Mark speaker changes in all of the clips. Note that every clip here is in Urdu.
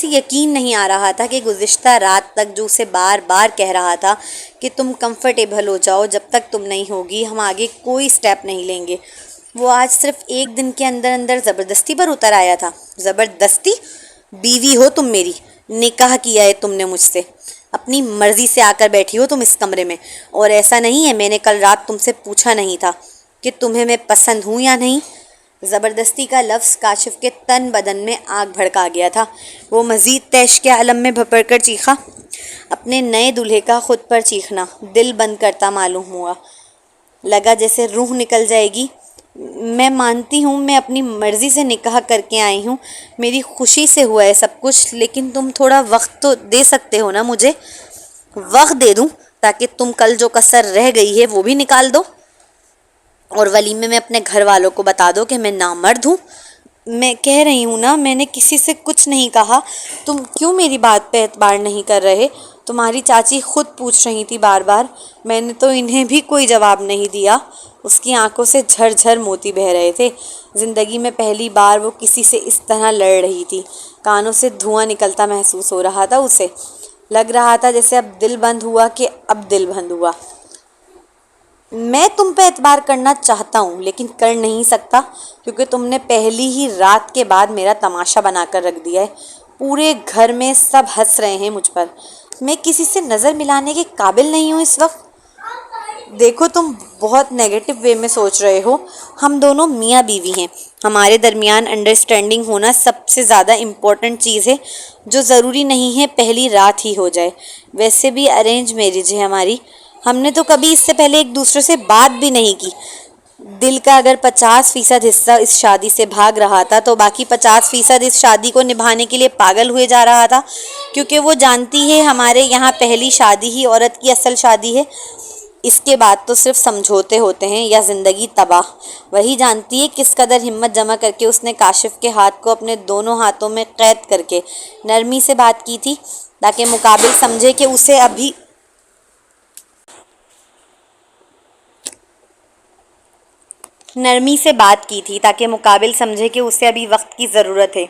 Speaker 1: سے یقین نہیں آ رہا تھا کہ گزشتہ رات تک جو اسے بار بار کہہ رہا تھا کہ تم کمفرٹیبل ہو جاؤ، جب تک تم نہیں ہوگی ہم آگے کوئی سٹیپ نہیں لیں گے، وہ آج صرف ایک دن کے اندر اندر زبردستی پر اتر آیا تھا۔ زبردستی؟ بیوی ہو تم میری، نکاح کیا ہے تم نے مجھ سے، اپنی مرضی سے آ کر بیٹھی ہو تم اس کمرے میں، اور ایسا نہیں ہے میں نے کل رات تم سے پوچھا نہیں تھا کہ تمہیں میں پسند ہوں یا نہیں۔ زبردستی کا لفظ کاشف کے تن بدن میں آگ بھڑکا گیا تھا۔ وہ مزید تیش کے عالم میں بھپڑ کر چیخا۔ اپنے نئے دولہے کا خود پر چیخنا دل بند کرتا معلوم ہوا، لگا جیسے روح نکل جائے گی۔ میں مانتی ہوں میں اپنی مرضی سے نکاح کر کے آئی ہوں، میری خوشی سے ہوا ہے سب کچھ، لیکن تم تھوڑا وقت تو دے سکتے ہو نا مجھے؟ وقت دے دوں تاکہ تم کل جو کسر رہ گئی ہے وہ بھی نکال دو، اور ولیمے میں اپنے گھر والوں کو بتا دو کہ میں نامرد ہوں۔ میں کہہ رہی ہوں نا، میں نے کسی سے کچھ نہیں کہا، تم کیوں میری بات پہ اعتبار نہیں کر رہے؟ تمہاری چاچی خود پوچھ رہی تھی بار بار، میں نے تو انہیں بھی کوئی جواب نہیں دیا۔ اس کی آنکھوں سے جھر جھر موتی بہہ رہے تھے۔ زندگی میں پہلی بار وہ کسی سے اس طرح لڑ رہی تھی۔ کانوں سے دھواں نکلتا محسوس ہو رہا تھا اسے، لگ رہا تھا جیسے اب دل بند ہوا کہ اب دل بند ہوا۔ میں تم پہ اعتبار کرنا چاہتا ہوں لیکن کر نہیں سکتا، کیونکہ تم نے پہلی ہی رات کے بعد میرا تماشا بنا کر رکھ دیا ہے۔ پورے گھر میں سب ہنس رہے ہیں مجھ پر، میں کسی سے نظر ملانے کے قابل نہیں ہوں اس وقت۔ دیکھو تم بہت نیگیٹو وے میں سوچ رہے ہو، ہم دونوں میاں بیوی ہیں، ہمارے درمیان انڈرسٹینڈنگ ہونا سب سے زیادہ امپورٹنٹ چیز ہے، جو ضروری نہیں ہے پہلی رات ہی ہو جائے۔ ویسے بھی ارینج میرج ہے ہماری، ہم نے تو کبھی اس سے پہلے ایک دوسرے سے بات بھی نہیں کی۔ دل کا اگر 50% حصہ اس شادی سے بھاگ رہا تھا تو باقی 50% اس شادی کو نبھانے کے لیے پاگل ہوئے جا رہا تھا، کیونکہ وہ جانتی ہے ہمارے یہاں پہلی شادی ہی عورت کی اصل شادی ہے، اس کے بعد تو صرف سمجھوتے ہوتے ہیں یا زندگی تباہ۔ وہی جانتی ہے کس قدر ہمت جمع کر کے اس نے کاشف کے ہاتھ کو اپنے دونوں ہاتھوں میں قید کر کے نرمی سے بات کی تھی، تاکہ مقابل سمجھے کہ اسے ابھی وقت کی ضرورت ہے۔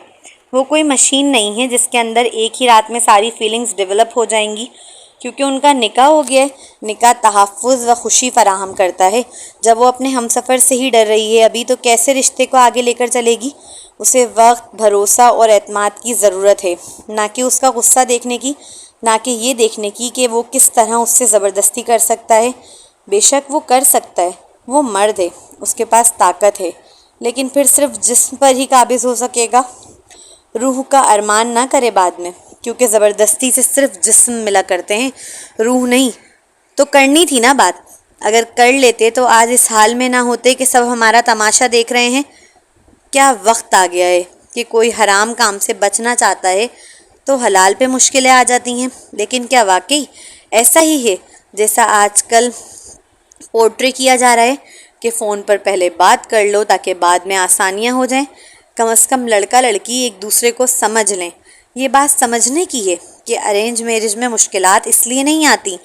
Speaker 1: وہ کوئی مشین نہیں ہے جس کے اندر ایک ہی رات میں ساری فیلنگز ڈیولپ ہو جائیں گی، کیونکہ ان کا نکاح ہو گیا ہے۔ نکاح تحفظ و خوشی فراہم کرتا ہے۔ جب وہ اپنے ہمسفر سے ہی ڈر رہی ہے ابھی، تو کیسے رشتے کو آگے لے کر چلے گی؟ اسے وقت، بھروسہ اور اعتماد کی ضرورت ہے، نہ کہ اس کا غصہ دیکھنے کی، نہ کہ یہ دیکھنے کی کہ وہ کس طرح اس سے زبردستی کر سکتا ہے۔ بے شک وہ کر سکتا ہے، وہ مرد ہے، اس کے پاس طاقت ہے، لیکن پھر صرف جسم پر ہی قابض ہو سکے گا۔ روح کا ارمان نہ کرے بعد میں، کیونکہ زبردستی سے صرف جسم ملا کرتے ہیں، روح نہیں۔ تو کرنی تھی نا بات، اگر کر لیتے تو آج اس حال میں نہ ہوتے کہ سب ہمارا تماشا دیکھ رہے ہیں۔ کیا وقت آ گیا ہے کہ کوئی حرام کام سے بچنا چاہتا ہے تو حلال پہ مشکلیں آ جاتی ہیں، لیکن کیا واقعی ایسا ہی ہے جیسا آج کل پورٹری کیا جا رہا ہے کہ فون پر پہلے بات کر لو تاکہ بعد میں آسانیاں ہو جائیں؟ کم از کم لڑکا لڑکی ایک دوسرے کو سمجھ لیں۔ یہ بات سمجھنے کی ہے کہ ارینج میرج میں مشکلات اس لیے نہیں آتی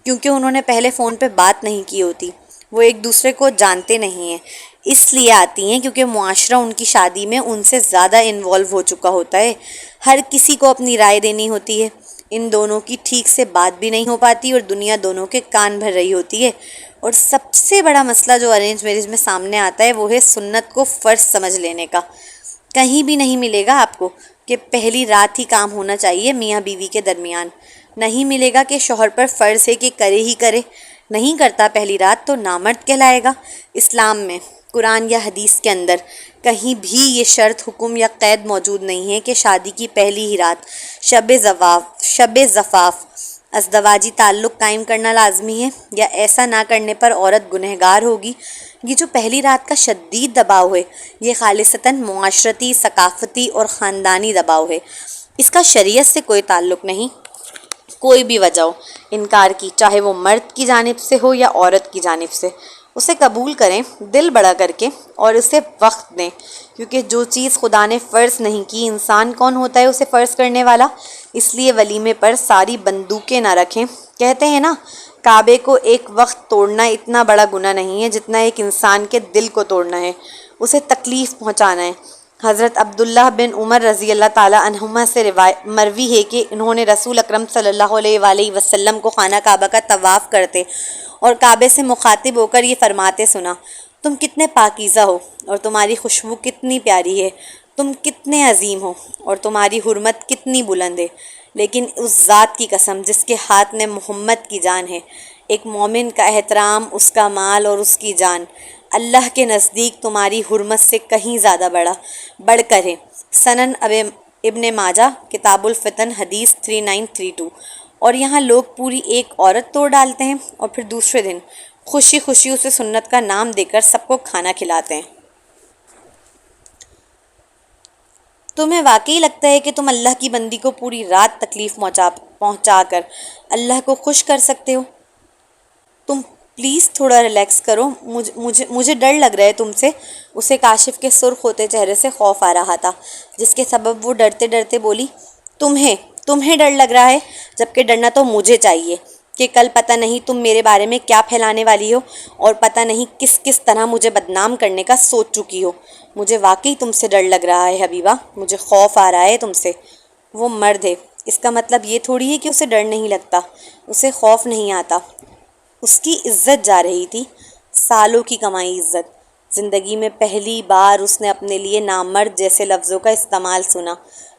Speaker 1: کیونکہ انہوں نے پہلے فون پہ بات نہیں کی ہوتی، وہ ایک دوسرے کو جانتے نہیں ہیں۔ اس لیے آتی ہیں کیونکہ معاشرہ ان کی شادی میں ان سے زیادہ انوالو ہو چکا ہوتا ہے، ہر کسی کو اپنی رائے دینی ہوتی ہے، ان دونوں کی ٹھیک سے بات بھی نہیں ہو پاتی اور دنیا دونوں کے کان بھر رہی ہوتی ہے۔ اور سب سے بڑا مسئلہ جو ارینج میرج میں سامنے آتا ہے وہ ہے سنت کو فرض سمجھ لینے کا۔ کہیں بھی نہیں ملے گا آپ کو کہ پہلی رات ہی کام ہونا چاہیے میاں بیوی کے درمیان، نہیں ملے گا کہ شوہر پر فرض ہے کہ کرے ہی کرے، نہیں کرتا پہلی رات تو نامرد کہلائے گا۔ اسلام میں، قرآن یا حدیث کے اندر کہیں بھی یہ شرط، حکم یا قید موجود نہیں ہے کہ شادی کی پہلی ہی رات شب زفاف ازدواجی تعلق قائم کرنا لازمی ہے، یا ایسا نہ کرنے پر عورت گنہگار ہوگی۔ یہ جو پہلی رات کا شدید دباؤ ہے، یہ خالصتاً معاشرتی، ثقافتی اور خاندانی دباؤ ہے، اس کا شریعت سے کوئی تعلق نہیں۔ کوئی بھی وجہ ہو انکار کی، چاہے وہ مرد کی جانب سے ہو یا عورت کی جانب سے، اسے قبول کریں دل بڑا کر کے اور اسے وقت دیں، کیونکہ جو چیز خدا نے فرض نہیں کی، انسان کون ہوتا ہے اسے فرض کرنے والا؟ اس لیے ولیمے پر ساری بندوقیں نہ رکھیں۔ کہتے ہیں نا، کعبے کو ایک وقت توڑنا اتنا بڑا گناہ نہیں ہے جتنا ایک انسان کے دل کو توڑنا ہے، اسے تکلیف پہنچانا ہے۔ حضرت عبداللہ بن عمر رضی اللہ تعالیٰ عنہما سے مروی ہے کہ انہوں نے رسول اکرم صلی اللہ علیہ وآلہ وسلم کو خانہ کعبہ کا طواف کرتے اور کعبے سے مخاطب ہو کر یہ فرماتے سنا: تم کتنے پاکیزہ ہو اور تمہاری خوشبو کتنی پیاری ہے، تم کتنے عظیم ہو اور تمہاری حرمت کتنی بلند ہے، لیکن اس ذات کی قسم جس کے ہاتھ میں محمد کی جان ہے، ایک مومن کا احترام، اس کا مال اور اس کی جان اللہ کے نزدیک تمہاری حرمت سے کہیں زیادہ بڑھ کر ہے۔ سنن ابن ماجہ کتاب الفتن حدیث 3932۔ اور یہاں لوگ پوری ایک عورت توڑ ڈالتے ہیں اور پھر دوسرے دن خوشی خوشی اسے سنت کا نام دے کر سب کو کھانا کھلاتے ہیں۔ تمہیں واقعی لگتا ہے کہ تم اللہ کی بندی کو پوری رات تکلیف پہنچا کر اللہ کو خوش کر سکتے ہو؟ تم پلیز تھوڑا ریلیکس کرو، مجھے ڈر لگ رہا ہے تم سے۔ اسے کاشف کے سرخ ہوتے چہرے سے خوف آ رہا تھا، جس کے سبب وہ ڈرتے ڈرتے بولی: تمہیں ڈر لگ رہا ہے، جبکہ ڈرنا تو مجھے چاہیے کہ کل پتہ نہیں تم میرے بارے میں کیا پھیلانے والی ہو اور پتہ نہیں کس طرح مجھے بدنام کرنے کا سوچ چکی ہو۔ مجھے واقعی تم سے ڈر لگ رہا ہے حبیبہ، مجھے خوف آ رہا ہے تم سے۔ وہ مرد ہے، اس کا مطلب یہ تھوڑی ہے کہ اسے ڈر نہیں لگتا، اسے خوف نہیں آتا۔ اس کی عزت جا رہی تھی، سالوں کی کمائی عزت۔ زندگی میں پہلی بار اس نے اپنے لیے نامرد جیسے لفظوں کا استعمال سنا۔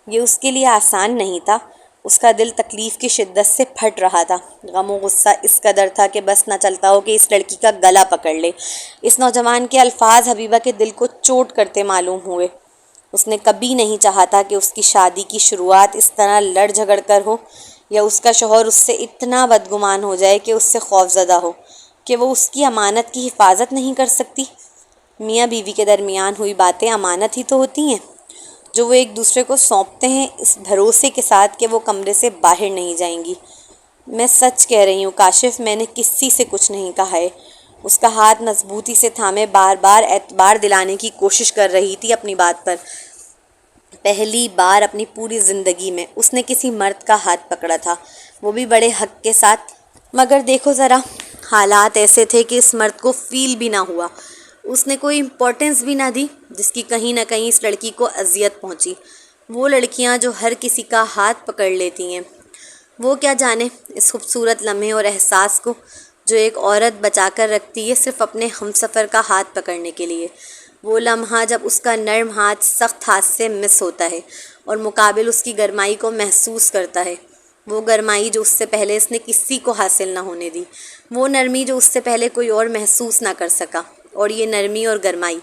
Speaker 1: یہ اس کے لیے آسان نہیں تھا، اس کا دل تکلیف کی شدت سے پھٹ رہا تھا۔ غم و غصہ اس قدر تھا کہ بس نہ چلتا ہو کہ اس لڑکی کا گلا پکڑ لے۔ اس نوجوان کے الفاظ حبیبہ کے دل کو چوٹ کرتے معلوم ہوئے۔ اس نے کبھی نہیں چاہا تھا کہ اس کی شادی کی شروعات اس طرح لڑ جھگڑ کر ہو، یا اس کا شوہر اس سے اتنا بدگمان ہو جائے کہ اس سے خوف زدہ ہو کہ وہ اس کی امانت کی حفاظت نہیں کر سکتی۔ میاں بیوی کے درمیان ہوئی باتیں امانت ہی تو ہوتی ہیں، جو وہ ایک دوسرے کو سونپتے ہیں اس بھروسے کے ساتھ کہ وہ کمرے سے باہر نہیں جائیں گی۔ میں سچ کہہ رہی ہوں کاشف، میں نے کسی سے کچھ نہیں کہا ہے۔ اس کا ہاتھ مضبوطی سے تھامے بار بار اعتبار دلانے کی کوشش کر رہی تھی اپنی بات پر۔ پہلی بار اپنی پوری زندگی میں اس نے کسی مرد کا ہاتھ پکڑا تھا، وہ بھی بڑے حق کے ساتھ۔ مگر دیکھو ذرا، حالات ایسے تھے کہ اس مرد کو فیل بھی نہ ہوا، اس نے کوئی امپورٹنس بھی نہ دی، جس کی کہیں نہ کہیں اس لڑکی کو اذیت پہنچی۔ وہ لڑکیاں جو ہر کسی کا ہاتھ پکڑ لیتی ہیں، وہ کیا جانے اس خوبصورت لمحے اور احساس کو جو ایک عورت بچا کر رکھتی ہے صرف اپنے ہمسفر کا ہاتھ پکڑنے کے لیے۔ وہ لمحہ جب اس کا نرم ہاتھ سخت ہاتھ سے مس ہوتا ہے اور مقابل اس کی گرمائی کو محسوس کرتا ہے، وہ گرمائی جو اس سے پہلے اس نے کسی کو حاصل نہ ہونے دی، وہ نرمی جو اس سے پہلے کوئی اور محسوس نہ کر سکا، اور یہ نرمی اور گرمائی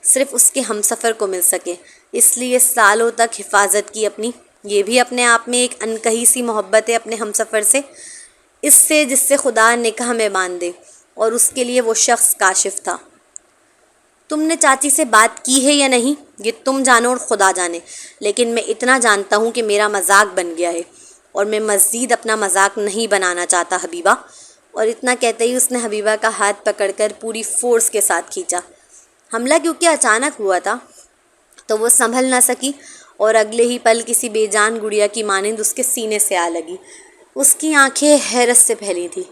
Speaker 1: صرف اس کے ہمسفر کو مل سکے، اس لیے سالوں تک حفاظت کی اپنی۔ یہ بھی اپنے آپ میں ایک انکہی سی محبت ہے اپنے ہمسفر سے، اس سے جس سے خدا نکاح میں باندھ دے، اور اس کے لیے وہ شخص کاشف تھا۔ تم نے چاچی سے بات کی ہے یا نہیں، یہ تم جانو اور خدا جانے، لیکن میں اتنا جانتا ہوں کہ میرا مذاق بن گیا ہے، اور میں مزید اپنا مذاق نہیں بنانا چاہتا حبیبہ۔ اور اتنا کہتے ہی اس نے حبیبہ کا ہاتھ پکڑ کر پوری فورس کے ساتھ کھینچا۔ حملہ کیونکہ اچانک ہوا تھا تو وہ سنبھل نہ سکی، اور اگلے ہی پل کسی بے جان گڑیا کی مانند اس کے سینے سے آ لگی۔ اس کی آنکھیں حیرت سے پھیلی تھیں۔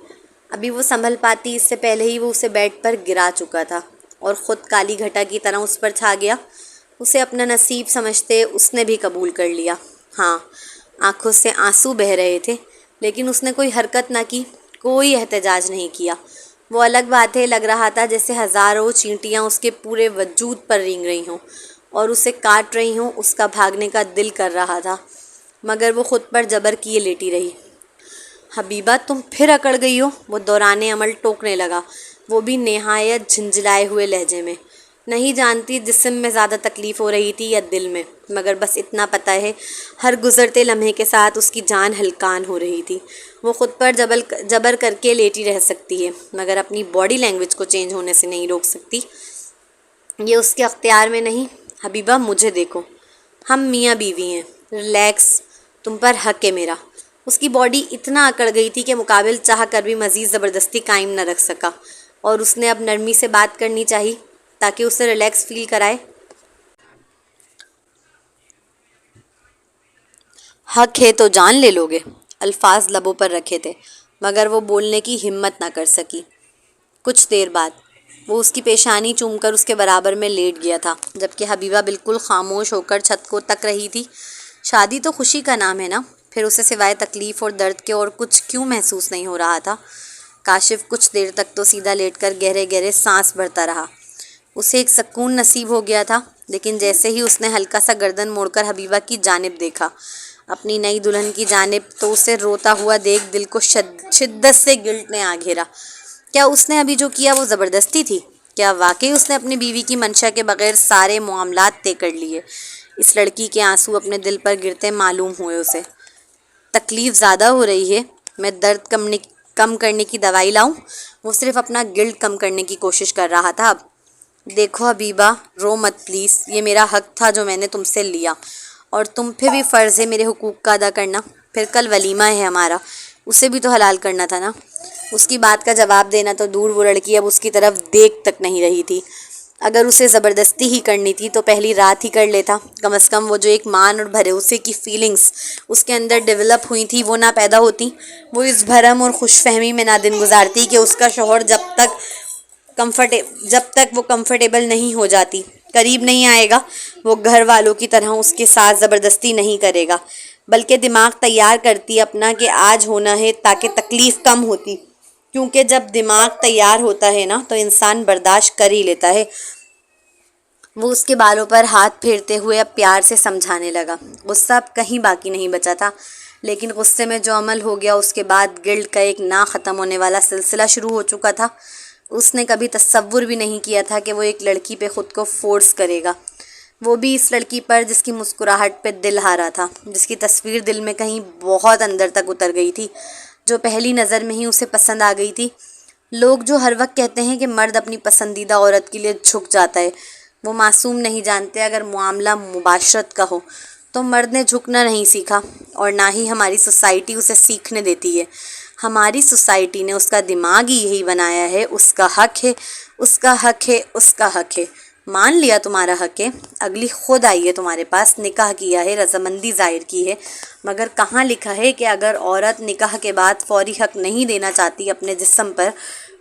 Speaker 1: ابھی وہ سنبھل پاتی، اس سے پہلے ہی وہ اسے بیڈ پر گرا چکا تھا اور خود کالی گھٹا کی طرح اس پر چھا گیا۔ اسے اپنا نصیب سمجھتے اس نے بھی قبول کر لیا۔ ہاں، آنکھوں سے آنسو بہہ رہے تھے، لیکن اس نے کوئی حرکت نہ کی، کوئی احتجاج نہیں کیا۔ وہ الگ بات ہے، لگ رہا تھا جیسے ہزاروں چینٹیاں اس کے پورے وجود پر رینگ رہی ہوں اور اسے کاٹ رہی ہوں۔ اس کا بھاگنے کا دل کر رہا تھا، مگر وہ خود پر جبر کیے لیٹی رہی۔ حبیبہ، تم پھر اکڑ گئی ہو، وہ دوران عمل ٹوکنے لگا، وہ بھی نہایت جھنجھلائے ہوئے لہجے میں۔ نہیں جانتی جسم میں زیادہ تکلیف ہو رہی تھی یا دل میں، مگر بس اتنا پتہ ہے ہر گزرتے لمحے کے ساتھ اس کی جان ہلکان ہو رہی تھی۔ وہ خود پر جبر کر کے لیٹی رہ سکتی ہے، مگر اپنی باڈی لینگویج کو چینج ہونے سے نہیں روک سکتی، یہ اس کے اختیار میں نہیں۔ حبیبہ، مجھے دیکھو، ہم میاں بیوی ہیں، ریلیکس، تم پر حق ہے میرا۔ اس کی باڈی اتنا اکڑ گئی تھی کہ مقابل چاہ کر بھی مزید زبردستی قائم نہ رکھ سکا، اور اس نے اب نرمی سے بات کرنی چاہی تاکہ اسے ریلیکس فیل کرائے۔ حق ہے تو جان لے لوگے، الفاظ لبوں پر رکھے تھے، مگر وہ بولنے کی ہمت نہ کر سکی۔ کچھ دیر بعد وہ اس کی پیشانی چوم کر اس کے برابر میں لیٹ گیا تھا، جبکہ حبیبہ بالکل خاموش ہو کر چھت کو تک رہی تھی۔ شادی تو خوشی کا نام ہے نا، پھر اسے سوائے تکلیف اور درد کے اور کچھ کیوں محسوس نہیں ہو رہا تھا؟ کاشف کچھ دیر تک تو سیدھا لیٹ کر گہرے گہرے سانس بھرتا رہا۔ اسے ایک سکون نصیب ہو گیا تھا، لیکن جیسے ہی اس نے ہلکا سا گردن موڑ کر حبیبہ کی جانب دیکھا، اپنی نئی دلہن کی جانب، تو اسے روتا ہوا دیکھ دل کو شدت سے گلٹ نے آ گھیرا۔ کیا اس نے ابھی جو کیا وہ زبردستی تھی؟ کیا واقعی اس نے اپنی بیوی کی منشا کے بغیر سارے معاملات طے کر لیے؟ اس لڑکی کے آنسو اپنے دل پر گرتے معلوم ہوئے اسے۔ تکلیف زیادہ ہو رہی ہے، میں درد کم کرنے کی دوائی لاؤں؟ وہ صرف اپنا گلٹ کم کرنے کی کوشش کر رہا تھا اب۔ دیکھو حبیبہ، رو مت پلیز، یہ میرا حق تھا جو میں نے تم سے لیا، اور تم پہ بھی فرض ہے میرے حقوق کا ادا کرنا۔ پھر کل ولیمہ ہے ہمارا، اسے بھی تو حلال کرنا تھا نا۔ اس کی بات کا جواب دینا تو دور، وہ لڑکی اب اس کی طرف دیکھ تک نہیں رہی تھی۔ اگر اسے زبردستی ہی کرنی تھی تو پہلی رات ہی کر لیتا، کم از کم وہ جو ایک مان اور بھروسے کی فیلنگز اس کے اندر ڈیولپ ہوئی تھی وہ نہ پیدا ہوتی۔ وہ اس بھرم اور خوش فہمی میں نہ دن گزارتی کہ اس کا شوہر جب تک وہ کمفرٹیبل نہیں ہو جاتی قریب نہیں آئے گا، وہ گھر والوں کی طرح اس کے ساتھ زبردستی نہیں کرے گا، بلکہ دماغ تیار کرتی اپنا کہ آج ہونا ہے تاکہ تکلیف کم ہوتی، کیونکہ جب دماغ تیار ہوتا ہے نا تو انسان برداشت کر ہی لیتا ہے۔ وہ اس کے بالوں پر ہاتھ پھیرتے ہوئے اب پیار سے سمجھانے لگا۔ غصہ اب کہیں باقی نہیں بچا تھا، لیکن غصے میں جو عمل ہو گیا اس کے بعد گلٹ کا ایک نہ ختم ہونے والا سلسلہ شروع ہو چکا تھا۔ اس نے کبھی تصور بھی نہیں کیا تھا کہ وہ ایک لڑکی پہ خود کو فورس کرے گا، وہ بھی اس لڑکی پر جس کی مسکراہٹ پہ دل ہارا تھا، جس کی تصویر دل میں کہیں بہت اندر تک اتر گئی تھی، جو پہلی نظر میں ہی اسے پسند آ گئی تھی۔ لوگ جو ہر وقت کہتے ہیں کہ مرد اپنی پسندیدہ عورت کے لیے جھک جاتا ہے، وہ معصوم نہیں جانتے اگر معاملہ مباشرت کا ہو تو مرد نے جھکنا نہیں سیکھا، اور نہ ہی ہماری سوسائٹی اسے سیکھنے دیتی ہے۔ ہماری سوسائٹی نے اس کا دماغ ہی یہی بنایا ہے، اس کا حق ہے، اس کا حق ہے، اس کا حق ہے۔ مان لیا تمہارا حق ہے، اگلی خود آئی ہے تمہارے پاس، نکاح کیا ہے، رضامندی ظاہر کی ہے، مگر کہاں لکھا ہے کہ اگر عورت نکاح کے بعد فوری حق نہیں دینا چاہتی اپنے جسم پر،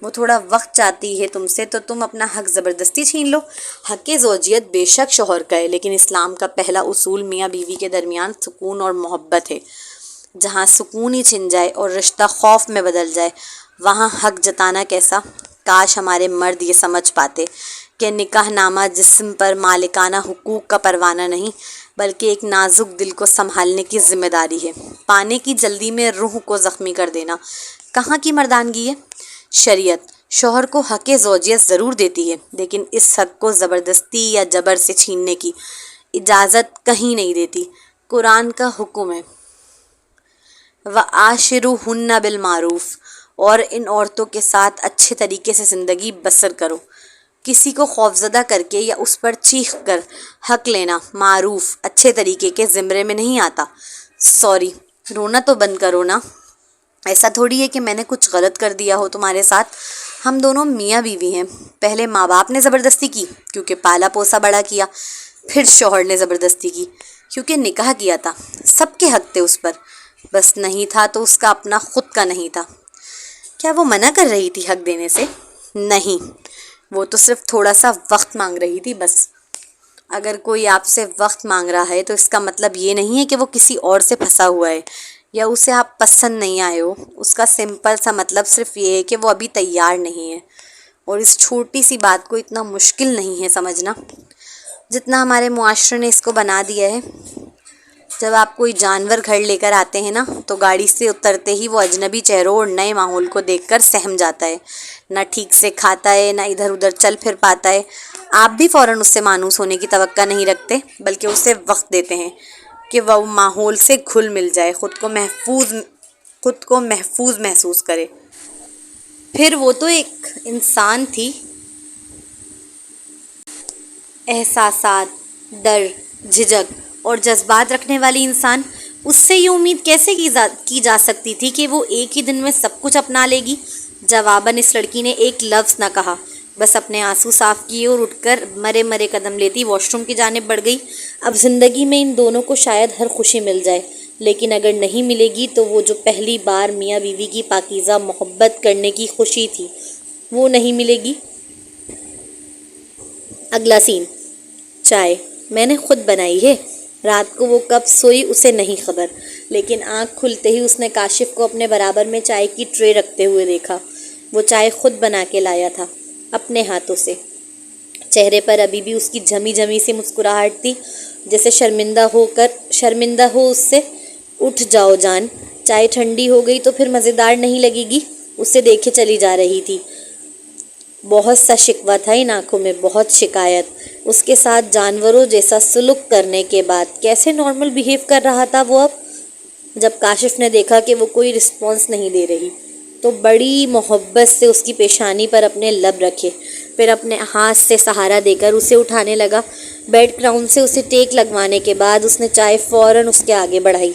Speaker 1: وہ تھوڑا وقت چاہتی ہے تم سے، تو تم اپنا حق زبردستی چھین لو؟ حق زوجیت بے شک شوہر کا ہے، لیکن اسلام کا پہلا اصول میاں بیوی کے درمیان سکون اور محبت ہے۔ جہاں سکون ہی چھن جائے اور رشتہ خوف میں بدل جائے، وہاں حق جتانا کیسا؟ کاش ہمارے مرد یہ سمجھ پاتے کہ نکاح نامہ جسم پر مالکانہ حقوق کا پروانہ نہیں، بلکہ ایک نازک دل کو سنبھالنے کی ذمہ داری ہے۔ پانے کی جلدی میں روح کو زخمی کر دینا کہاں کی مردانگی ہے؟ شریعت شوہر کو حق زوجیت ضرور دیتی ہے، لیکن اس حق کو زبردستی یا جبر سے چھیننے کی اجازت کہیں نہیں دیتی۔ قرآن کا حکم ہے، وَعَاشِرُوهُنَّ بِالْمَعْرُوفِ، اور ان عورتوں کے ساتھ اچھے طریقے سے زندگی بسر کرو۔ کسی کو خوفزدہ کر کے یا اس پر چیخ کر حق لینا معروف اچھے طریقے کے زمرے میں نہیں آتا۔ سوری، رونا تو بند کرو نا، ایسا تھوڑی ہے کہ میں نے کچھ غلط کر دیا ہو تمہارے ساتھ۔ ہم دونوں میاں بیوی ہیں، پہلے ماں باپ نے زبردستی کی کیونکہ پالا پوسا بڑا کیا، پھر شوہر نے زبردستی کی کیونکہ نکاح کیا تھا، سب کے حق تھے اس پر، بس نہیں تھا تو اس کا اپنا خود کا نہیں تھا۔ کیا وہ منع کر رہی تھی حق دینے سے؟ نہیں، وہ تو صرف تھوڑا سا وقت مانگ رہی تھی بس۔ اگر کوئی آپ سے وقت مانگ رہا ہے تو اس کا مطلب یہ نہیں ہے کہ وہ کسی اور سے پھنسا ہوا ہے یا اسے آپ پسند نہیں آئے ہو، اس کا سمپل سا مطلب صرف یہ ہے کہ وہ ابھی تیار نہیں ہے، اور اس چھوٹی سی بات کو اتنا مشکل نہیں ہے سمجھنا جتنا ہمارے معاشرے نے اس کو بنا دیا ہے۔ جب آپ کوئی جانور گھر لے کر آتے ہیں نا تو گاڑی سے اترتے ہی وہ اجنبی چہروں اور نئے ماحول کو دیکھ کر سہم جاتا ہے، نہ ٹھیک سے کھاتا ہے، نہ ادھر ادھر چل پھر پاتا ہے۔ آپ بھی فوراً اس سے مانوس ہونے کی توقع نہیں رکھتے، بلکہ اسے وقت دیتے ہیں کہ وہ ماحول سے گھل مل جائے، خود کو محفوظ محسوس کرے۔ پھر وہ تو ایک انسان تھی، احساسات، ڈر، جھجک اور جذبات رکھنے والی انسان۔ اس سے یہ امید کیسے کی جا سکتی تھی کہ وہ ایک ہی دن میں سب کچھ اپنا لے گی؟ جواباً اس لڑکی نے ایک لفظ نہ کہا، بس اپنے آنسو صاف کیے اور اٹھ کر مرے مرے قدم لیتی واش روم کی جانب بڑھ گئی۔ اب زندگی میں ان دونوں کو شاید ہر خوشی مل جائے، لیکن اگر نہیں ملے گی تو وہ جو پہلی بار میاں بیوی کی پاکیزہ محبت کرنے کی خوشی تھی وہ نہیں ملے گی۔ اگلا سین، چائے میں نے خود بنائی ہے۔ رات کو وہ کب سوئی اسے نہیں خبر، لیکن آنکھ کھلتے ہی اس نے کاشف کو اپنے برابر میں چائے کی ٹرے رکھتے ہوئے دیکھا۔ وہ چائے خود بنا کے لایا تھا اپنے ہاتھوں سے۔ چہرے پر ابھی بھی اس کی جمی جمی سی مسکراہٹ تھی، جیسے شرمندہ ہو اس سے۔ اٹھ جاؤ جان، چائے ٹھنڈی ہو گئی تو پھر مزیدار نہیں لگے گی، اسے دیکھے چلی جا رہی تھی۔ بہت سا شکوہ تھا ان آنکھوں میں، بہت شکایت۔ اس کے ساتھ جانوروں جیسا سلوک کرنے کے بعد کیسے نارمل بیہیو کر رہا تھا وہ اب؟ جب کاشف نے دیکھا کہ وہ کوئی رسپانس نہیں دے رہی تو بڑی محبت سے اس کی پیشانی پر اپنے لب رکھے، پھر اپنے ہاتھ سے سہارا دے کر اسے اٹھانے لگا۔ بیڈ کراؤن سے اسے ٹیک لگوانے کے بعد اس نے چائے فوراً اس کے آگے بڑھائی۔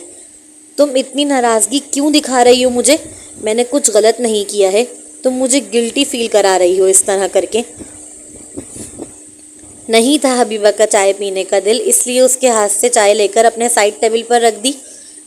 Speaker 1: تم اتنی ناراضگی کیوں دکھا رہی ہو مجھے؟ میں نے کچھ غلط نہیں کیا ہے، تم مجھے گلٹی فیل کرا رہی ہو اس طرح کر کے۔ نہیں تھا حبیبہ کا چائے پینے کا دل، اس لیے اس کے ہاتھ سے چائے لے کر اپنے سائڈ ٹیبل پر رکھ دی۔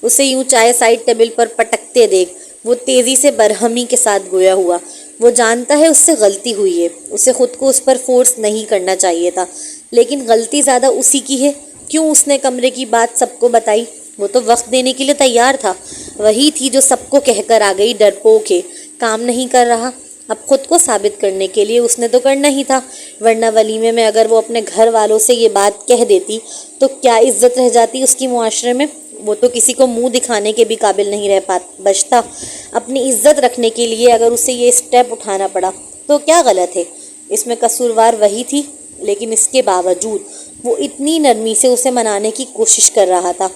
Speaker 1: اسے یوں چائے سائڈ ٹیبل پر پٹکتے دیکھ وہ تیزی سے برہمی کے ساتھ گویا ہوا۔ وہ جانتا ہے اس سے غلطی ہوئی ہے، اسے خود کو اس پر فورس نہیں کرنا چاہیے تھا، لیکن غلطی زیادہ اسی کی ہے۔ کیوں اس نے کمرے کی بات سب کو بتائی؟ وہ تو وقت دینے کے لیے تیار تھا، وہی تھی جو سب کو کہہ کر آ گئی ڈرپوک ہے، کام نہیں کر رہا۔ اب خود کو ثابت کرنے کے لیے اس نے تو کرنا ہی تھا، ورنہ ولیمے میں اگر وہ اپنے گھر والوں سے یہ بات کہہ دیتی تو کیا عزت رہ جاتی اس کی معاشرے میں؟ وہ تو کسی کو منہ دکھانے کے بھی قابل نہیں رہ بچتا۔ اپنی عزت رکھنے کے لیے اگر اسے یہ اسٹیپ اٹھانا پڑا تو کیا غلط ہے؟ اس میں قصوروار وہی تھی، لیکن اس کے باوجود وہ اتنی نرمی سے اسے منانے کی کوشش کر رہا تھا۔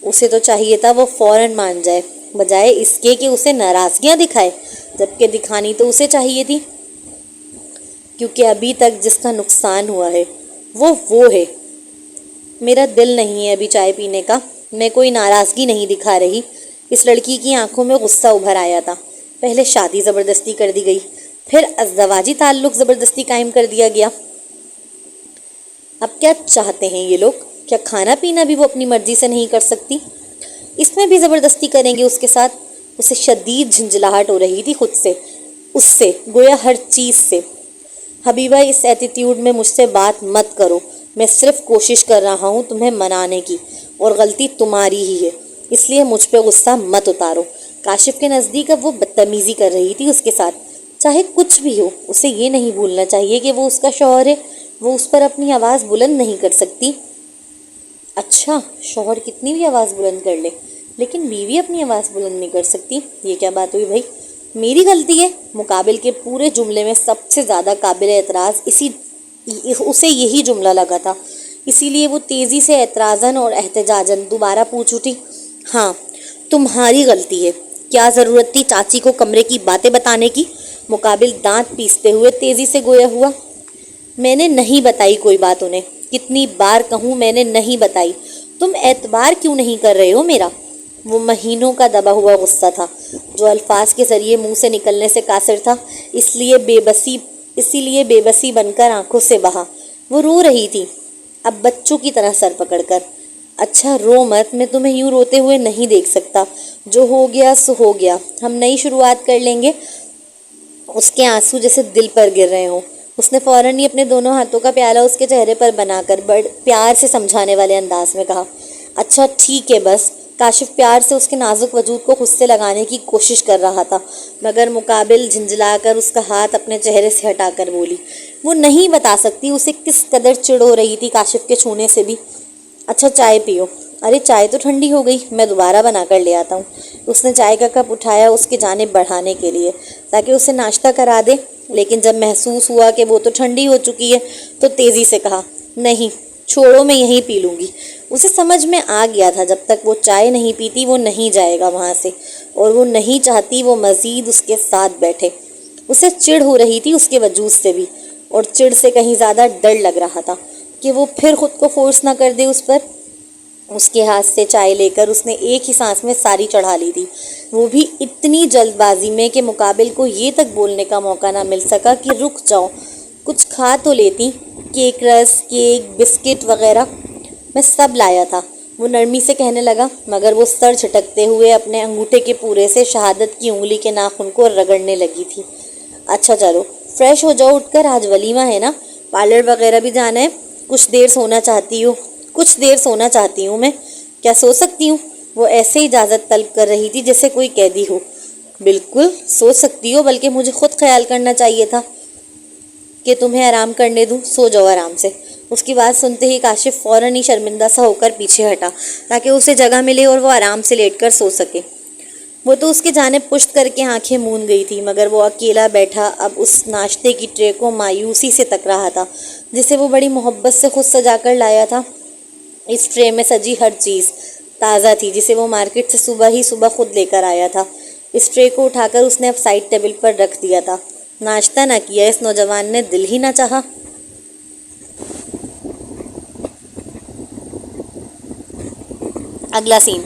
Speaker 1: اسے تو چاہیے تھا وہ فوراً مان جائے، بجائے اس کے کہ اسے ناراضگیاں دکھائے، جبکہ دکھانی تو اسے چاہیے تھی، کیونکہ ابھی تک جس کا نقصان ہوا ہے وہ ہے۔ میرا دل نہیں ہے ابھی چائے پینے کا، میں کوئی ناراضگی نہیں دکھا رہی۔ اس لڑکی کی آنکھوں میں غصہ ابھر آیا تھا۔ پہلے شادی زبردستی کر دی گئی، پھر ازدواجی تعلق زبردستی قائم کر دیا گیا۔ اب کیا چاہتے ہیں یہ لوگ؟ کیا کھانا پینا بھی وہ اپنی مرضی سے نہیں کر سکتی؟ اس میں بھی زبردستی کریں گے اس کے ساتھ؟ اسے شدید جھنجھلاہٹ ہو رہی تھی خود سے، اس سے، گویا ہر چیز سے۔ حبیبہ اس ایٹیٹیوڈ میں مجھ سے بات مت کرو، میں صرف کوشش کر رہا ہوں تمہیں منانے کی، اور غلطی تمہاری ہی ہے، اس لیے مجھ پہ غصہ مت اتارو۔ کاشف کے نزدیک اب وہ بدتمیزی کر رہی تھی اس کے ساتھ۔ چاہے کچھ بھی ہو، اسے یہ نہیں بھولنا چاہیے کہ وہ اس کا شوہر ہے، وہ اس پر اپنی آواز بلند نہیں کر سکتی۔ اچھا، شوہر کتنی بھی آواز بلند کر لے لیکن بیوی اپنی آواز بلند نہیں کر سکتی، یہ کیا بات ہوئی بھائی؟ میری غلطی ہے؟ مقابل کے پورے جملے میں سب سے زیادہ قابل اعتراض اسے یہی جملہ لگا تھا، اسی لیے وہ تیزی سے اعتراضاً اور احتجاجاً دوبارہ پوچھ اٹھی، ہاں تمہاری غلطی ہے، کیا ضرورت تھی چاچی کو کمرے کی باتیں بتانے کی؟ مقابل دانت پیستے ہوئے تیزی سے گویا ہوا، میں نے نہیں بتائی کوئی بات انہیں، کتنی بار کہوں میں نے نہیں بتائی، تم اعتبار کیوں نہیں کر رہے ہو میرا؟ وہ مہینوں کا دبا ہوا غصہ تھا جو الفاظ کے ذریعے منہ سے نکلنے سے قاصر تھا، اسی لیے بے بسی بن کر آنکھوں سے بہا۔ وہ رو رہی تھی، اب بچوں کی طرح سر پکڑ کر۔ اچھا رو مت، میں تمہیں یوں روتے ہوئے نہیں دیکھ سکتا، جو ہو گیا سو ہو گیا، ہم نئی شروعات کر لیں گے۔ اس کے آنسو جیسے دل پر گر رہے ہوں۔ اس نے فوراً ہی اپنے دونوں ہاتھوں کا پیالہ اس کے چہرے پر بنا کر بڑے پیار سے سمجھانے والے انداز میں کہا، اچھا ٹھیک ہے بس۔ کاشف پیار سے اس کے نازک وجود کو خود سے لگانے کی کوشش کر رہا تھا، مگر مقابل جھنجھلا کر اس کا ہاتھ اپنے چہرے سے ہٹا کر بولی۔ وہ نہیں بتا سکتی اسے کس قدر چڑ ہو رہی تھی کاشف کے چھونے سے بھی۔ اچھا چائے پیو۔ ارے چائے تو ٹھنڈی ہو گئی، میں دوبارہ بنا کر لے آتا ہوں۔ اس نے چائے کا کپ اٹھایا اس کی جانب بڑھانے کے لیے تاکہ اسے ناشتہ کرا دے، لیکن جب محسوس ہوا کہ وہ تو ٹھنڈی ہو چکی ہے تو تیزی سے کہا، نہیں چھوڑو، میں یہیں پی لوں گی۔ اسے سمجھ میں آ گیا تھا جب تک وہ چائے نہیں پیتی وہ نہیں جائے گا وہاں سے، اور وہ نہیں چاہتی وہ مزید اس کے ساتھ بیٹھے۔ اسے چڑ ہو رہی تھی اس کے وجود سے بھی، اور چڑ سے کہیں زیادہ ڈر لگ رہا تھا کہ وہ پھر خود کو فورس نہ کر دے اس پر۔ اس کے ہاتھ سے چائے لے کر اس نے ایک ہی سانس میں ساری چڑھا لی تھی، وہ بھی اتنی جلد بازی میں کہ مقابل کو یہ تک بولنے کا موقع نہ مل سکا کہ رک جاؤ، کچھ کھا تو لیتی، کیک رس، کیک، بسکٹ وغیرہ، میں سب لایا تھا، وہ نرمی سے کہنے لگا، مگر وہ سر جھٹکتے ہوئے اپنے انگوٹھے کے پورے سے شہادت کی انگلی کے ناخن کو رگڑنے لگی تھی۔ اچھا چلو فریش ہو جاؤ اٹھ کر، آج ولیمہ ہے نا، پارلر وغیرہ بھی جانا ہے. کچھ دیر سونا چاہتی ہوں میں. کیا سو سکتی ہوں؟ وہ ایسے اجازت طلب کر رہی تھی جیسے کوئی قیدی ہو. بالکل سو سکتی ہو، بلکہ مجھے خود خیال کرنا چاہیے تھا کہ تمہیں آرام کرنے دوں. سو جاؤ آرام سے. اس کی بات سنتے ہی کاشف فوراً ہی شرمندہ سا ہو کر پیچھے ہٹا تاکہ اسے جگہ ملے اور وہ آرام سے لیٹ کر سو سکے. وہ تو اس کی جانب پشت کر کے آنکھیں موند گئی تھی، مگر وہ اکیلا بیٹھا اب اس ناشتے کی ٹرے کو مایوسی سے تک رہا تھا جسے وہ بڑی محبت سے خود سجا کر لایا تھا. اس ٹرے میں سجی ہر چیز تازہ تھی جسے وہ مارکیٹ سے صبح خود لے کر آیا تھا. اس ٹرے کو اٹھا کر اس نے اب سائڈ ٹیبل پر رکھ دیا تھا. ناشتہ نہ کیا اس نوجوان نے، دل ہی نہ چاہا. اگلا سین.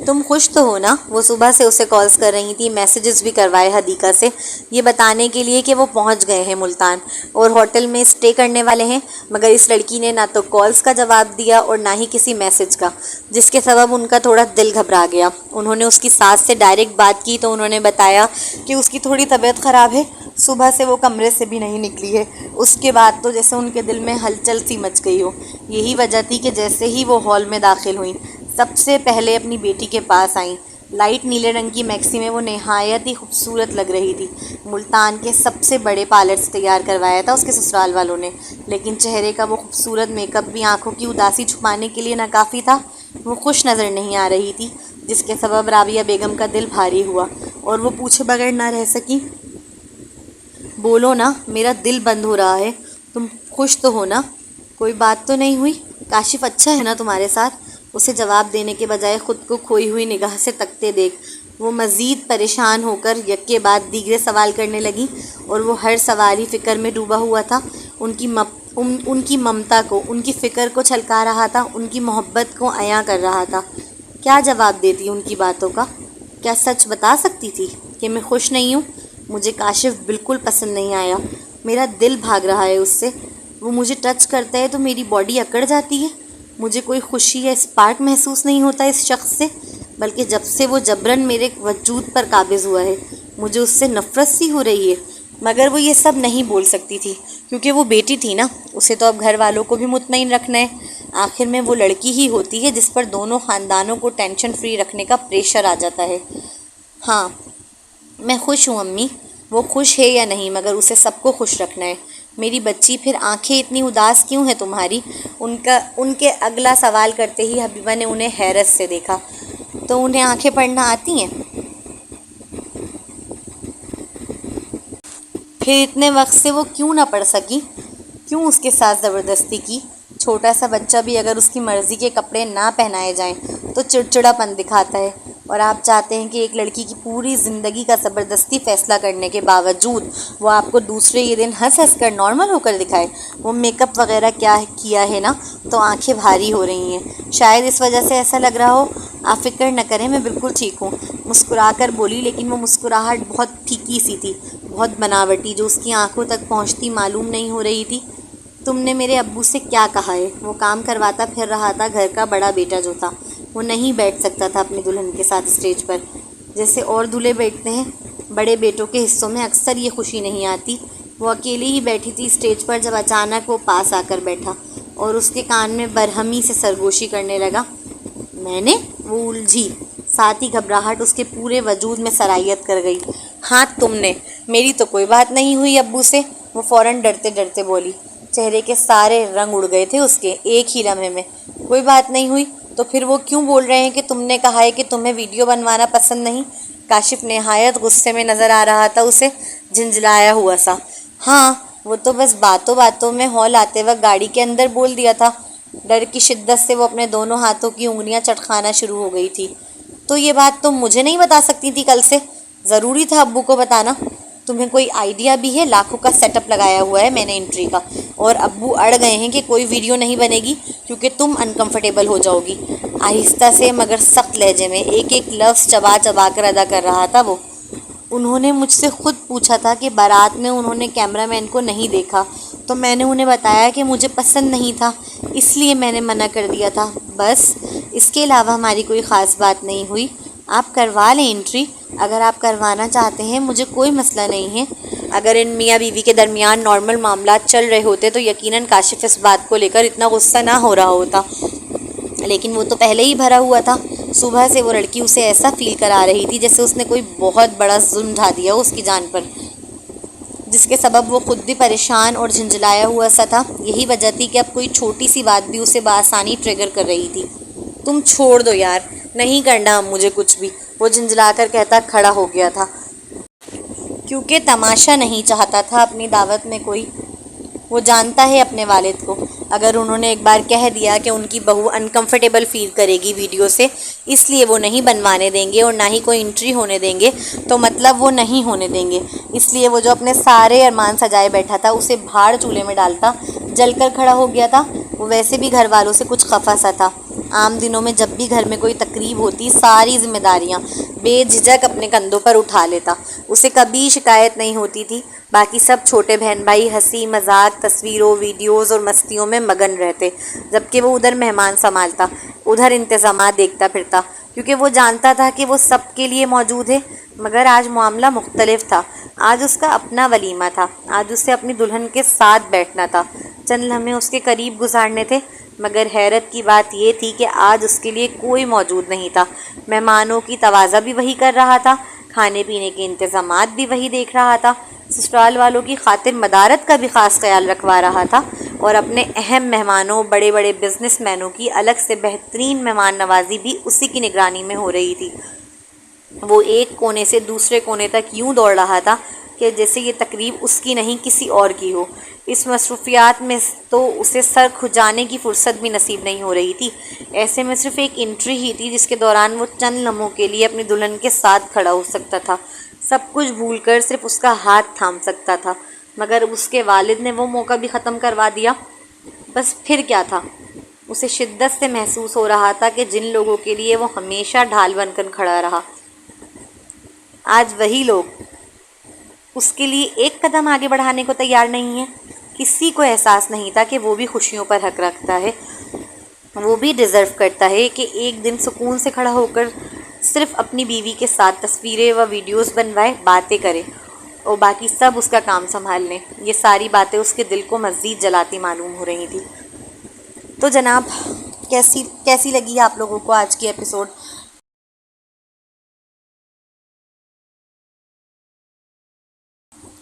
Speaker 1: تم خوش تو ہو نا؟ وہ صبح سے اسے کالز کر رہی تھی، میسیجز بھی کروائے حدیقہ سے، یہ بتانے کے لیے کہ وہ پہنچ گئے ہیں ملتان اور ہوٹل میں اسٹے کرنے والے ہیں. مگر اس لڑکی نے نہ تو کالز کا جواب دیا اور نہ ہی کسی میسیج کا، جس کے سبب ان کا تھوڑا دل گھبرا گیا. انہوں نے اس کی ساس سے ڈائریکٹ بات کی تو انہوں نے بتایا کہ اس کی تھوڑی طبیعت خراب ہے. صبح سے وہ کمرے سے بھی نہیں نکلی ہے. اس کے بعد تو جیسے ان کے دل میں ہلچل سی مچ گئی ہو. یہی وجہ تھی کہ جیسے ہی وہ ہال میں داخل ہوئیں سب سے پہلے اپنی بیٹی کے پاس آئیں. لائٹ نیلے رنگ کی میکسی میں وہ نہایت ہی خوبصورت لگ رہی تھی. ملتان کے سب سے بڑے پارلر سے تیار کروایا تھا اس کے سسرال والوں نے، لیکن چہرے کا وہ خوبصورت میک اپ بھی آنکھوں کی اداسی چھپانے کے لیے ناکافی تھا. وہ خوش نظر نہیں آ رہی تھی، جس کے سبب رابعہ بیگم کا دل بھاری ہوا اور وہ پوچھے بغیر نہ رہ سکی. بولو نا، میرا دل بند ہو رہا ہے. تم خوش تو ہو نا؟ کوئی بات تو نہیں ہوئی؟ کاشف اچھا ہے نا تمہارے ساتھ؟ اسے جواب دینے کے بجائے خود کو کھوئی ہوئی نگاہ سے تکتے دیکھ وہ مزید پریشان ہو کر یک کے بعد دیگرے سوال کرنے لگی، اور وہ ہر سوال ہی فکر میں ڈوبا ہوا تھا. ان کی ممتا کو، ان کی فکر کو چھلکا رہا تھا، ان کی محبت کو عیاں کر رہا تھا. کیا جواب دیتی ان کی باتوں کا؟ کیا سچ بتا سکتی تھی کہ میں خوش نہیں ہوں؟ مجھے کاشف بالکل پسند نہیں آیا. میرا دل بھاگ رہا ہے اس سے. وہ مجھے ٹچ کرتا ہے تو میری باڈی اکڑ جاتی ہے. مجھے کوئی خوشی یا اسپارک محسوس نہیں ہوتا اس شخص سے، بلکہ جب سے وہ جبراً میرے وجود پر قابض ہوا ہے مجھے اس سے نفرت سی ہو رہی ہے. مگر وہ یہ سب نہیں بول سکتی تھی کیونکہ وہ بیٹی تھی نا. اسے تو اب گھر والوں کو بھی مطمئن رکھنا ہے. آخر میں وہ لڑکی ہی ہوتی ہے جس پر دونوں خاندانوں کو ٹینشن فری رکھنے کا پریشر آ جاتا ہے. ہاں میں خوش ہوں امی. وہ خوش ہے یا نہیں، مگر اسے سب کو خوش رکھنا ہے. میری بچی، پھر آنکھیں اتنی اداس کیوں ہیں تمہاری؟ ان کے اگلا سوال کرتے ہی حبیبہ نے انہیں حیرت سے دیکھا. تو انہیں آنکھیں پڑھنا آتی ہیں؟ پھر اتنے وقت سے وہ کیوں نہ پڑھ سکی؟ کیوں اس کے ساتھ زبردستی کی؟ چھوٹا سا بچہ بھی اگر اس کی مرضی کے کپڑے نہ پہنائے جائیں تو چڑچڑا پن دکھاتا ہے، اور آپ چاہتے ہیں کہ ایک لڑکی کی پوری زندگی کا زبردستی فیصلہ کرنے کے باوجود وہ آپ کو دوسرے یہ دن ہنس ہنس کر نارمل ہو کر دکھائے. وہ میک اپ وغیرہ کیا کیا ہے نا، تو آنکھیں بھاری ہو رہی ہیں. شاید اس وجہ سے ایسا لگ رہا ہو. آپ فکر نہ کریں، میں بالکل ٹھیک ہوں. مسکرا کر بولی، لیکن وہ مسکراہٹ بہت پھیکی سی تھی، بہت بناوٹی، جو اس کی آنکھوں تک پہنچتی معلوم نہیں ہو رہی تھی. تم نے میرے ابو سے کیا کہا ہے؟ وہ کام کرواتا پھر رہا تھا، گھر کا بڑا بیٹا جو تھا. وہ نہیں بیٹھ سکتا تھا اپنی دلہن کے ساتھ اسٹیج پر جیسے اور دولہے بیٹھتے ہیں. بڑے بیٹوں کے حصوں میں اکثر یہ خوشی نہیں آتی. وہ اکیلی ہی بیٹھی تھی اسٹیج پر جب اچانک وہ پاس آ کر بیٹھا اور اس کے کان میں برہمی سے سرگوشی کرنے لگا. میں نے؟ وہ الجھی، ساتھ ہی گھبراہٹ اس کے پورے وجود میں سرایت کر گئی. ہاں تم نے. میری تو کوئی بات نہیں ہوئی ابو سے. وہ فوراً ڈرتے ڈرتے بولی. چہرے کے سارے رنگ اڑ گئے تھے اس کے ایک ہی لمحے میں. کوئی بات نہیں ہوئی؟ تو پھر وہ کیوں بول رہے ہیں کہ تم نے کہا ہے کہ تمہیں ویڈیو بنوانا پسند نہیں؟ کاشف نہایت غصے میں نظر آ رہا تھا اسے، جھنجھلایا ہوا سا. ہاں وہ تو بس باتوں باتوں میں ہال آتے وقت گاڑی کے اندر بول دیا تھا. ڈر کی شدت سے وہ اپنے دونوں ہاتھوں کی انگلیاں چٹکھانا شروع ہو گئی تھی. تو یہ بات تم مجھے نہیں بتا سکتی تھی کل سے؟ ضروری تھا ابو کو بتانا. تمہیں کوئی آئیڈیا بھی ہے؟ لاکھوں کا سیٹ اپ لگایا ہوا ہے میں نے انٹری کا، اور ابو اڑ گئے ہیں کہ کوئی ویڈیو نہیں بنے گی کیونکہ تم انکمفرٹیبل ہو جاؤ گی. آہستہ سے مگر سخت لہجے میں ایک ایک لفظ چبا چبا کر ادا کر رہا تھا وہ. انہوں نے مجھ سے خود پوچھا تھا کہ بارات میں انہوں نے کیمرہ مین کو نہیں دیکھا، تو میں نے انہیں بتایا کہ مجھے پسند نہیں تھا، اس لیے میں نے منع کر دیا تھا. بس اس کے علاوہ ہماری کوئی خاص بات نہیں ہوئی. آپ کروا لیں انٹری، اگر آپ کروانا چاہتے ہیں، مجھے کوئی مسئلہ نہیں ہے. اگر ان میاں بیوی کے درمیان نارمل معاملات چل رہے ہوتے تو یقیناً کاشف اس بات کو لے کر اتنا غصہ نہ ہو رہا ہوتا، لیکن وہ تو پہلے ہی بھرا ہوا تھا۔ صبح سے وہ لڑکی اسے ایسا فیل کرا رہی تھی جیسے اس نے کوئی بہت بڑا ظلم ڈھا دیا ہو اس کی جان پر، جس کے سبب وہ خود بھی پریشان اور جھنجھلایا ہوا سا تھا۔ یہی وجہ تھی کہ اب کوئی چھوٹی سی بات بھی اسے بآسانی ٹریگر کر رہی تھی۔ تم چھوڑ دو یار، نہیں کرنا اب مجھے کچھ بھی، وہ جھنجھلا کر کہتا کھڑا ہو گیا تھا، کیونکہ تماشا نہیں چاہتا تھا اپنی دعوت میں کوئی۔ وہ جانتا ہے اپنے والد کو، اگر انہوں نے ایک بار کہہ دیا کہ ان کی بہو انکمفرٹیبل فیل کرے گی ویڈیو سے، اس لیے وہ نہیں بنوانے دیں گے اور نہ ہی کوئی انٹری ہونے دیں گے، تو مطلب وہ نہیں ہونے دیں گے۔ اس لیے وہ جو اپنے سارے ارمان سجائے بیٹھا تھا اسے بھاڑ چولہے میں ڈالتا جل کر کھڑا ہو گیا تھا۔ وہ ویسے بھی گھر والوں سے کچھ خفا سا تھا۔ عام دنوں میں جب بھی گھر میں کوئی تقریب ہوتی ساری ذمہ داریاں بے جھجک اپنے کندھوں پر اٹھا لیتا، اسے کبھی شکایت نہیں ہوتی تھی۔ باقی سب چھوٹے بہن بھائی ہنسی مذاق، تصویروں، ویڈیوز اور مستیوں میں مگن رہتے، جبکہ وہ ادھر مہمان سنبھالتا، ادھر انتظامات دیکھتا پھرتا، کیونکہ وہ جانتا تھا کہ وہ سب کے لیے موجود ہے۔ مگر آج معاملہ مختلف تھا۔ آج اس کا اپنا ولیمہ تھا، آج اسے اپنی دلہن کے ساتھ بیٹھنا تھا، چند لمحے اس کے قریب گزارنے تھے۔ مگر حیرت کی بات یہ تھی کہ آج اس کے لیے کوئی موجود نہیں تھا۔ مہمانوں کی تواضع بھی وہی کر رہا تھا، کھانے پینے کے انتظامات بھی وہی دیکھ رہا تھا، سسرال والوں کی خاطر مدارت کا بھی خاص خیال رکھوا رہا تھا، اور اپنے اہم مہمانوں، بڑے بڑے بزنس مینوں کی الگ سے بہترین مہمان نوازی بھی اسی کی نگرانی میں ہو رہی تھی۔ وہ ایک کونے سے دوسرے کونے تک یوں دوڑ رہا تھا کہ جیسے یہ تقریب اس کی نہیں کسی اور کی ہو۔ اس مصروفیات میں تو اسے سر کھجانے کی فرصت بھی نصیب نہیں ہو رہی تھی۔ ایسے میں صرف ایک انٹری ہی تھی جس کے دوران وہ چند لمحوں کے لیے اپنی دلہن کے ساتھ کھڑا ہو سکتا تھا، سب کچھ بھول کر صرف اس کا ہاتھ تھام سکتا تھا۔ مگر اس کے والد نے وہ موقع بھی ختم کروا دیا۔ بس پھر کیا تھا؟ اسے شدت سے محسوس ہو رہا تھا کہ جن لوگوں کے لیے وہ ہمیشہ ڈھال بن کر کھڑا رہا، آج وہی لوگ اس کے لیے ایک قدم آگے بڑھانے کو تیار نہیں ہیں۔ کسی کو احساس نہیں تھا کہ وہ بھی خوشیوں پر حق رکھتا ہے، وہ بھی ڈیزرو کرتا ہے کہ ایک دن سکون سے کھڑا ہو کر صرف اپنی بیوی کے ساتھ تصویریں و ویڈیوز بنوائے، باتیں کرے، اور باقی سب اس کا کام سنبھال لیں۔ یہ ساری باتیں اس کے دل کو مزید جلاتی معلوم ہو رہی تھی۔ تو جناب، کیسی لگی آپ لوگوں کو آج کی ایپیسوڈ؟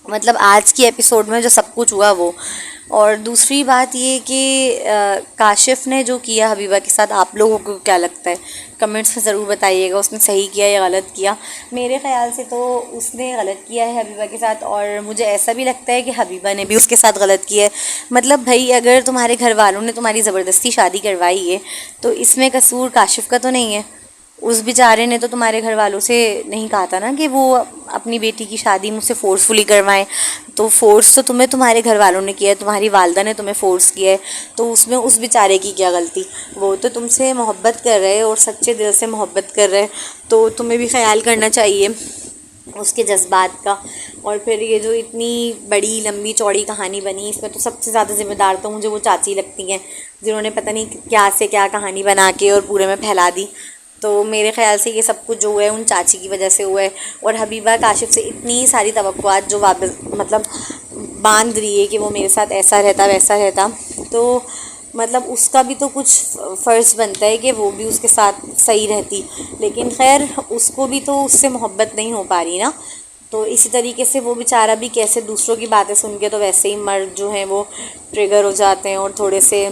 Speaker 1: مطلب آج کی ایپیسوڈ میں جو سب کچھ ہوا وہ، اور دوسری بات یہ کہ کاشف نے جو کیا حبیبہ کے ساتھ، آپ لوگوں کو کیا لگتا ہے؟ کمنٹس میں ضرور بتائیے گا، اس نے صحیح کیا یا غلط کیا۔ میرے خیال سے تو اس نے غلط کیا ہے حبیبہ کے ساتھ، اور مجھے ایسا بھی لگتا ہے کہ حبیبہ نے بھی اس کے ساتھ غلط کیا ہے۔ مطلب بھائی، اگر تمہارے گھر والوں نے تمہاری زبردستی شادی کروائی ہے تو اس میں قصور کاشف کا تو نہیں ہے۔ اس بیچارے نے تو تمہارے گھر والوں سے نہیں کہا تھا نا کہ وہ اپنی بیٹی کی شادی مجھ سے فورسفلی کروائیں، تو فورس تو تمہارے گھر والوں نے کیا ہے، تمہاری والدہ نے تمہیں فورس کیا ہے، تو اس میں اس بیچارے کی کیا غلطی؟ وہ تو تم سے محبت کر رہے اور سچے دل سے محبت کر رہے، تو تمہیں بھی خیال کرنا چاہیے اس کے جذبات کا۔ اور پھر یہ جو اتنی بڑی لمبی چوڑی کہانی بنی، اس میں تو سب سے زیادہ ذمہ دار تو مجھے وہ چاچی لگتی ہیں جنہوں نے پتہ نہیں کیا سے کیا کہانی بنا کے اور پورے میں پھیلا دی۔ تو میرے خیال سے یہ سب کچھ جو ہوا ہے ان چاچی کی وجہ سے ہوا ہے، اور حبیبہ کاشف سے اتنی ساری توقعات جو واپس مطلب باندھ رہی ہے کہ وہ میرے ساتھ ایسا رہتا ویسا رہتا، تو مطلب اس کا بھی تو کچھ فرض بنتا ہے کہ وہ بھی اس کے ساتھ صحیح رہتی، لیکن خیر اس کو بھی تو اس سے محبت نہیں ہو پا رہی نا۔ تو اسی طریقے سے وہ بیچارہ بھی کیسے دوسروں کی باتیں سن کے تو ویسے ہی مرد جو ہیں وہ ٹریگر ہو جاتے ہیں اور تھوڑے سے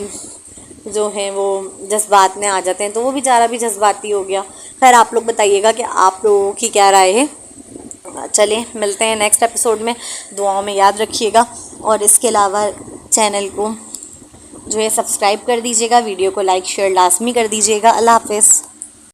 Speaker 1: جو ہیں وہ جذبات میں آ جاتے ہیں، تو وہ بیچارہ بھی جذباتی ہو گیا۔ خیر آپ لوگ بتائیے گا کہ آپ لوگوں کی کیا رائے ہے۔ چلیں ملتے ہیں نیکسٹ ایپیسوڈ میں، دعاؤں میں یاد رکھیے گا، اور اس کے علاوہ چینل کو جو ہے سبسکرائب کر دیجیے گا، ویڈیو کو لائک شیئر لازمی کر دیجیے گا۔ اللہ حافظ۔